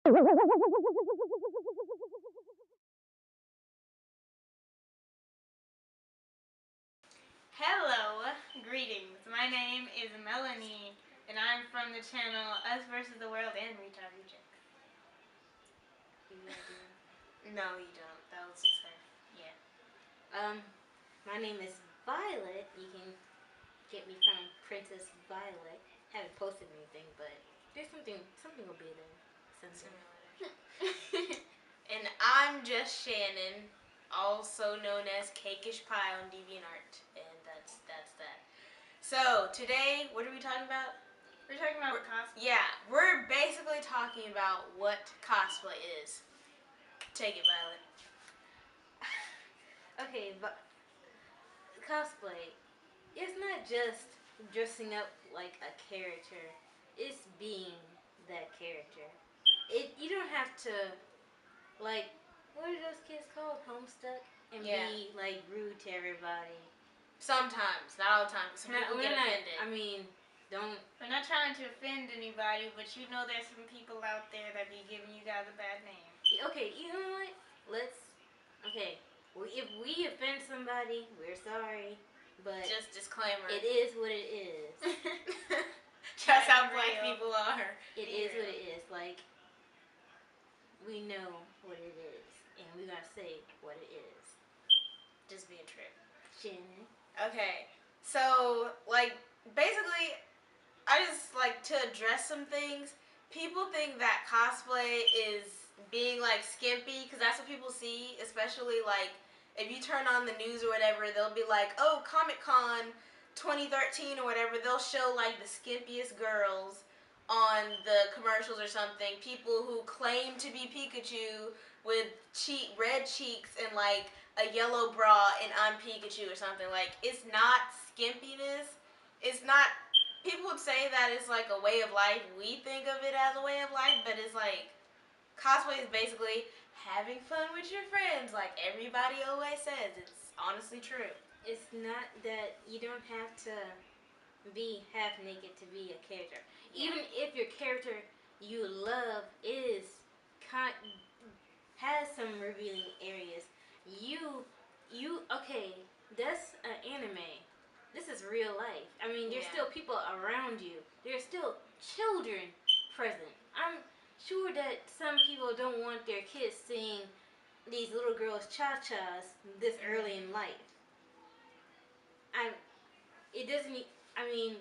Hello, greetings. My name is Melanie, and I'm from the channel Us versus the World and Retard Rejects. No, you don't. That was just her. Yeah. My name is Violet. You can get me from Princess Violet. Haven't posted anything, but there's something will be there. Something. And I'm just Shannon, also known as Cakish Pie on DeviantArt, and that's that. So today, what are we talking about? We're talking about cosplay. Yeah, we're basically talking about what cosplay is. Take it, Violet. Okay, but cosplay, it's not just dressing up like a character. It's being that character. You don't have to, like, what are those kids called? Homestuck? And be, like, rude to everybody. Sometimes, not all the time. Some people get offended. We're not trying to offend anybody, but you know there's some people out there that be giving you guys a bad name. Okay, you know what? If we offend somebody, we're sorry, but just disclaimer. It is what it is. That's how black people are. It is what it is. Like, we know what it is, and we're gonna say what it is. Just being true. Shannon. Okay, so, like, basically, I just like to address some things. People think that cosplay is being, like, skimpy, because that's what people see, especially, like, if you turn on the news or whatever, they'll be like, oh, Comic-Con 2013 or whatever, they'll show, like, the skimpiest girls on the commercials or something. People who claim to be Pikachu with red cheeks and, like, a yellow bra and I'm Pikachu or something. Like, it's not skimpiness. It's not... People would say that it's like a way of life. We think of it as a way of life, but it's like... Cosplay is basically having fun with your friends, like everybody always says. It's honestly true. It's not that you don't have to be half naked to be a character. Yeah. Even if your character you love has some revealing areas, okay, that's an anime. This is real life. I mean, there's still people around you. There's still children present. I'm sure that some people don't want their kids seeing these little girls cha-chas this early in life.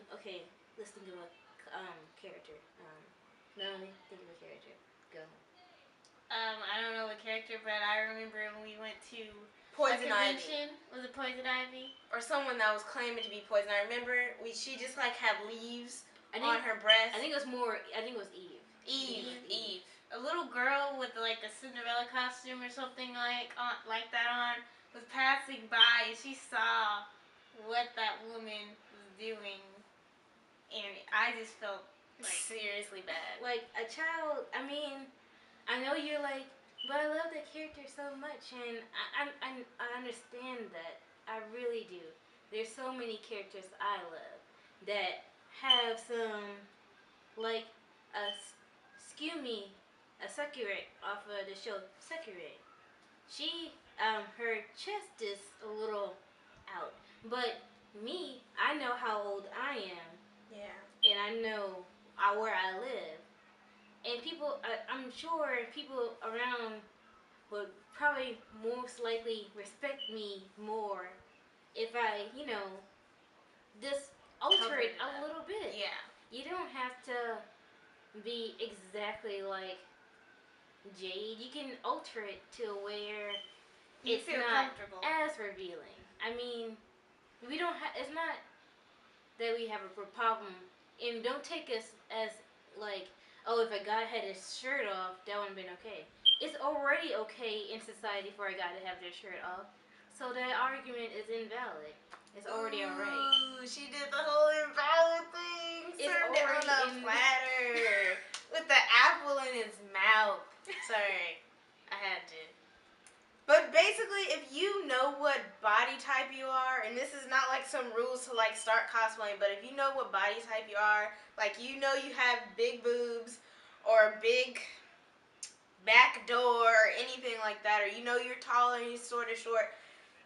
Okay, let's think of a character. Melanie, think of a character. Go. I don't know the character, but I remember when we went to Poison Ivy. Was it Poison Ivy? Or someone that was claiming to be Poison Ivy. Remember, she just like had leaves on her breast. I think it was Eve. Eve. A little girl with like a Cinderella costume or something like that on was passing by and she saw what that woman was doing, and I just felt like seriously bad. Like a child. I mean, I know you're like, but I love that character so much, and I understand that. I really do. There's so many characters I love that have some, like Sakura off of the show Sakura. She, her chest is a little out, but me, I know how old I am. Yeah. And I know where I live. And people, I'm sure people around would probably most likely respect me more if I, just alter it a little bit. Yeah. You don't have to be exactly like Jade. You can alter it to where it's not as revealing. I mean, we don't have. It's not that we have a problem, and don't take us as like, oh, if a guy had his shirt off, that wouldn't have been okay. It's already okay in society for a guy to have their shirt off, so that argument is invalid. It's already alright. Ooh, she did the whole invalid thing. It's served it on a platter with the apple in his mouth. Sorry, I had to. But basically, if you know what body type you are, and this is not like some rules to like start cosplaying, but if you know what body type you are, like you know you have big boobs or big back door or anything like that, or you know you're taller and you're sort of short,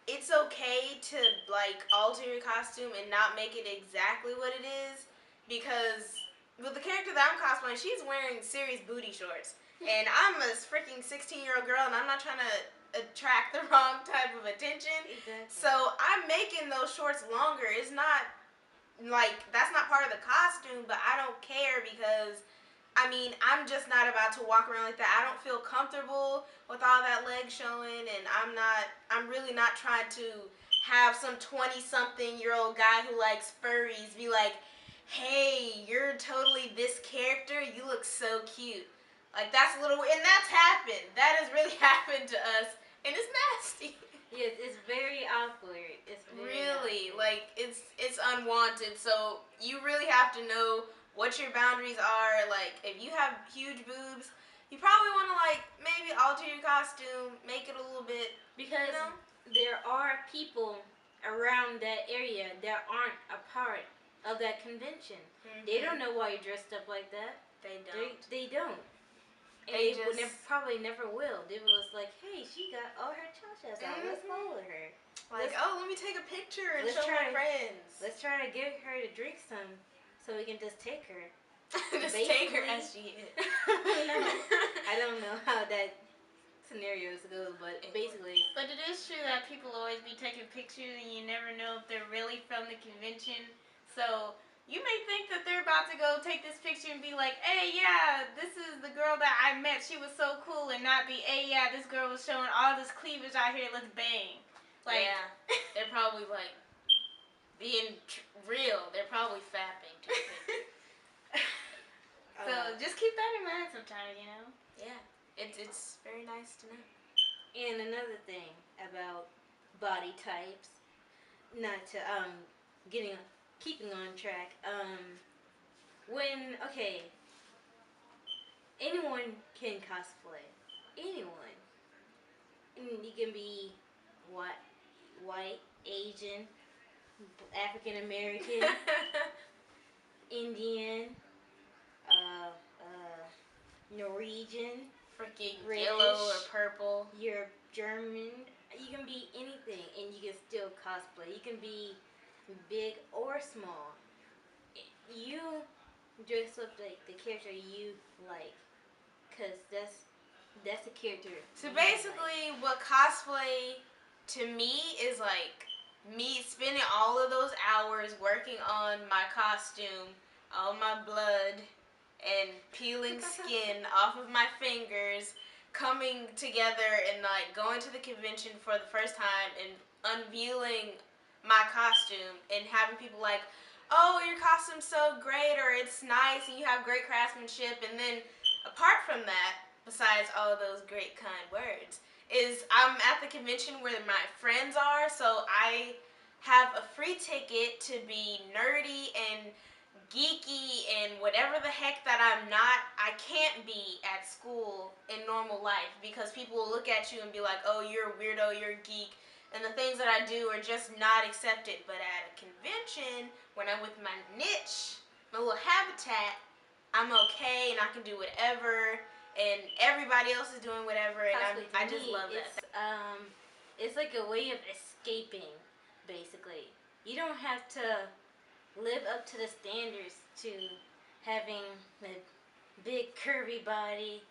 it's okay to like alter your costume and not make it exactly what it is, because with the character that I'm cosplaying, she's wearing serious booty shorts, and I'm a freaking 16-year-old girl, and I'm not trying to attract the wrong type of attention. Exactly. So I'm making those shorts longer. It's not like that's not part of the costume, but I don't care because I mean, I'm just not about to walk around like that. I don't feel comfortable with all that leg showing, and I'm really not trying to have some 20-something-year-old guy who likes furries be like, hey, you're totally this character. You look so cute. Like, that's a little, and that's happened. That has really happened to us, and it's nasty. Yes, it's very awkward. It's very really awkward. like it's unwanted. So you really have to know what your boundaries are. Like, if you have huge boobs, you probably want to like maybe alter your costume, make it a little bit, because you know? there are people around that area that aren't a part of that convention. Mm-hmm. They don't know why you're dressed up like that. They don't. They don't. And they probably never will. They will just like, hey, she got all her cha-chas out. Let's follow her. Like, let me take a picture and show my friends. Let's try to get her to drink some so we can just take her. Just take her as she is. No, I don't know how that scenarios go, but basically. But it is true that people always be taking pictures and you never know if they're really from the convention. So you may think that they're about to go take this picture and be like, hey, yeah, this is the girl that I met. She was so cool, and not be, hey, yeah, this girl was showing all this cleavage out here. Let's bang. Like, yeah, they're probably like being real. They're probably fapping to a picture. So just keep that in mind sometimes, you know? Yeah, it's very nice to know. And another thing about body types, not to keeping on track. Anyone can cosplay. Anyone. And you can be white, Asian, African American, Indian, Norwegian, freaking British, yellow or purple. You're German. You can be anything, and you can still cosplay. You can be big or small. You dress up like the character you like, cause that's the character. So basically, what cosplay to me is like me spending all of those hours working on my costume, all my blood, and peeling skin off of my fingers, coming together and like going to the convention for the first time and unveiling my costume and having people like, oh, your costume's so great, or it's nice and you have great craftsmanship. And then apart from that, besides all those great kind words, is I'm at the convention where my friends are, so I have a free ticket to be nerdy and geeky and whatever the heck that I can't be at school in normal life, because people will look at you and be like, oh, you're a weirdo, you're a geek, and the things that I do are just not accepted. But at a convention, when I'm with my niche, my little habitat, I'm okay and I can do whatever, and everybody else is doing whatever, and I just love that. It's like a way of escaping, basically. You don't have to live up to the standards to having a big curvy body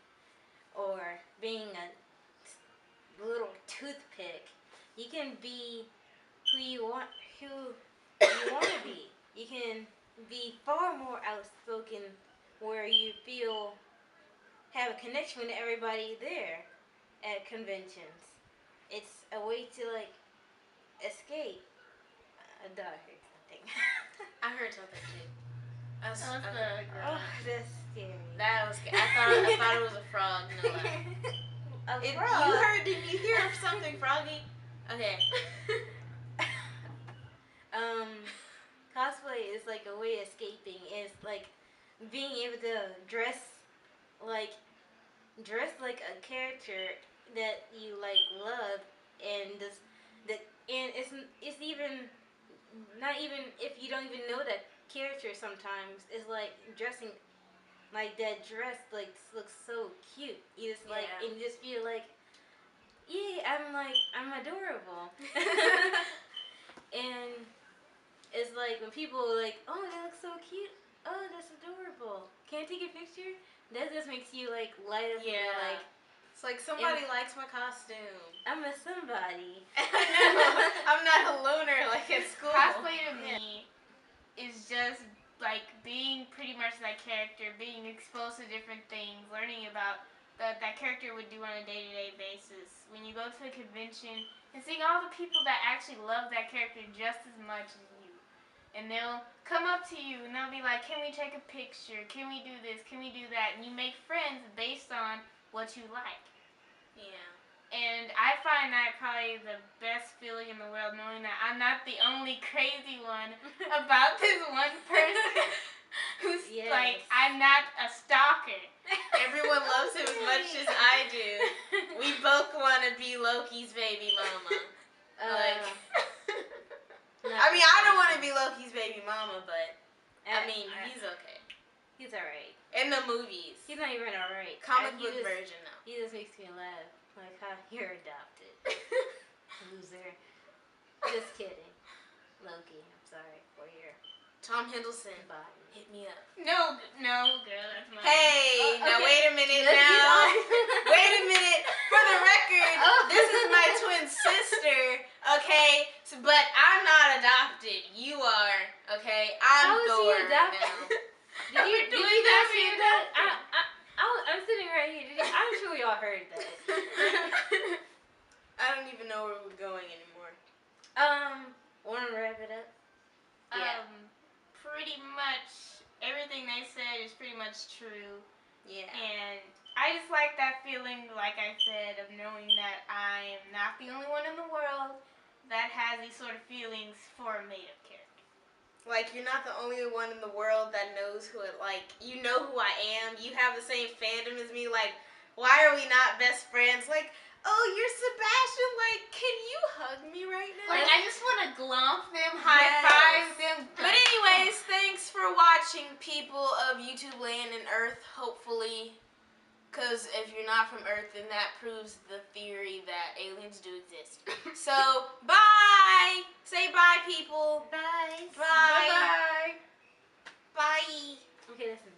or being a little toothpick. You can be who you want to be. You can be far more outspoken, where you have a connection with everybody there at conventions. It's a way to like escape. I heard something. I heard something too. That's scary. That was scary. I thought it was a frog. No, frog. Did you hear something froggy? Okay. Cosplay is like a way of escaping. It's like being able to dress like a character that you like love, and it's even not even if you don't even know that character. Sometimes it's like dressing like that dress like looks so cute. You just like and you just feel like, yeah, I'm adorable. And it's like when people are like, oh, that looks so cute. Oh, that's adorable. Can I take a picture? That just makes you like light up. Yeah. And like, it's like somebody likes my costume. I'm a somebody. I know. I'm not a loner like at school. Cosplay to me is just like being pretty much that character, being exposed to different things, learning about that character would do on a day-to-day basis. When you go to a convention and seeing all the people that actually love that character just as much as you. And they'll come up to you and they'll be like, can we take a picture? Can we do this? Can we do that? And you make friends based on what you like. Yeah. And I find that probably the best feeling in the world, knowing that I'm not the only crazy one about this one person who's like, I'm not a stalker. Everyone loves him as much as I do. We both want to be Loki's baby mama. I mean, I don't want to be Loki's baby mama, but I mean, he's okay. He's alright. In the movies. He's not even alright. Comic book version, though. He just makes me laugh. Like, how you're adopted. Loser. Just kidding. Loki, I'm sorry for your Tom Hiddleston body. Hit me up. No, girl, that's mine. Hey, now wait a minute now. Wait a minute. For the record, this is my twin sister, okay? So, but I'm not adopted. You are, okay? I'm Thor now. Did you guys hear that? I'm sitting right here. I'm sure y'all heard that. I don't even know where we're going anymore. Want to wrap it up? Pretty much everything they said is pretty much true. Yeah. And I just like that feeling, like I said, of knowing that I am not the only one in the world that has these sort of feelings for a made-up character. Like, you're not the only one in the world that knows who it, like, you know who I am. You have the same fandom as me. Like, why are we not best friends? Like, oh, you're Sebastian. Like, can you hug me right now? Like, I just want to glomp them, high-five them. But anyways, thanks for watching, people of YouTube land and Earth, hopefully. Because if you're not from Earth, then that proves the theory that aliens do exist. So, bye! Say bye, people. Bye. Bye. Bye-bye. Bye. Okay, listen.